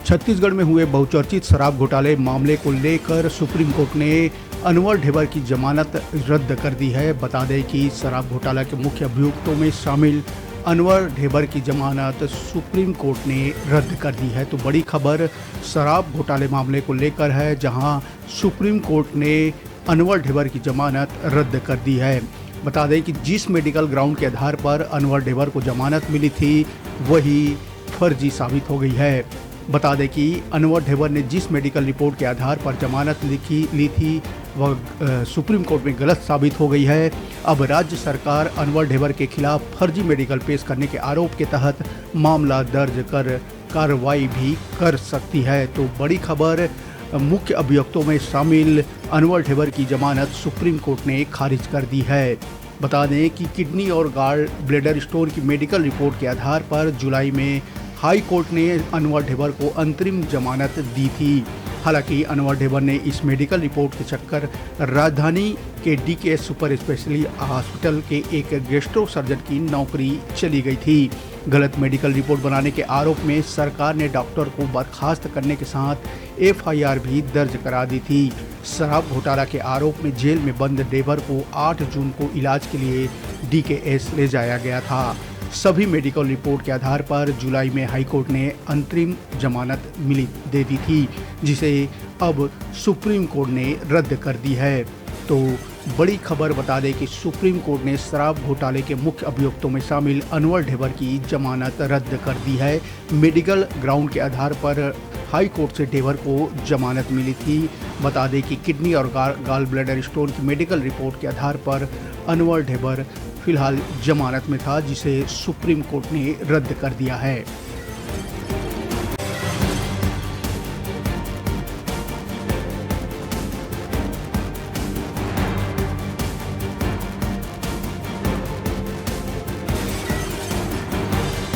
छत्तीसगढ़ में हुए बहुचर्चित शराब घोटाले मामले को लेकर सुप्रीम कोर्ट ने अनवर ढेबर की जमानत रद्द कर दी है। बता दें कि शराब घोटाला के मुख्य अभियुक्तों में शामिल अनवर ढेबर की जमानत सुप्रीम कोर्ट ने रद्द कर दी है। तो बड़ी खबर शराब घोटाले मामले को लेकर है, जहां सुप्रीम कोर्ट ने अनवर ढेबर की जमानत रद्द कर दी है। बता दें कि जिस मेडिकल ग्राउंड के आधार पर अनवर ढेबर को जमानत मिली थी वही फर्जी साबित हो गई है। बता दें कि अनवर ढेबर ने जिस मेडिकल रिपोर्ट के आधार पर जमानत ली थी वह सुप्रीम कोर्ट में गलत साबित हो गई है। अब राज्य सरकार अनवर ढेबर के खिलाफ फर्जी मेडिकल पेश करने के आरोप के तहत मामला दर्ज कर कार्रवाई भी कर सकती है। तो बड़ी खबर, मुख्य अभियुक्तों में शामिल अनवर ढेबर की जमानत सुप्रीम कोर्ट ने खारिज कर दी है। बता दें कि किडनी और गॉल ब्लैडर स्टोन की मेडिकल रिपोर्ट के आधार पर जुलाई में हाई कोर्ट ने अनवर ढेबर को अंतरिम जमानत दी थी। हालांकि अनवर ढेबर ने इस मेडिकल रिपोर्ट के चक्कर राजधानी के डीकेएस सुपर स्पेशलिटी हॉस्पिटल के एक गैस्ट्रो सर्जन की नौकरी चली गई थी। गलत मेडिकल रिपोर्ट बनाने के आरोप में सरकार ने डॉक्टर को बर्खास्त करने के साथ एफआईआर भी दर्ज करा दी थी। शराब घोटाला के आरोप में जेल में बंद ढेबर को 8 जून को इलाज के लिए डीकेएस ले जाया गया था। सभी मेडिकल रिपोर्ट के आधार पर जुलाई में हाईकोर्ट ने अंतरिम जमानत दे दी थी, जिसे अब सुप्रीम कोर्ट ने रद्द कर दी है। तो बड़ी खबर बता दें कि सुप्रीम कोर्ट ने शराब घोटाले के मुख्य अभियुक्तों में शामिल अनवर ढेबर की जमानत रद्द कर दी है। मेडिकल ग्राउंड के आधार पर हाई कोर्ट से ढेबर को जमानत मिली थी। बता दें कि किडनी और गॉल ब्लैडर स्टोन की मेडिकल रिपोर्ट के आधार पर अनवर ढेबर फिलहाल जमानत में था, जिसे सुप्रीम कोर्ट ने रद्द कर दिया है।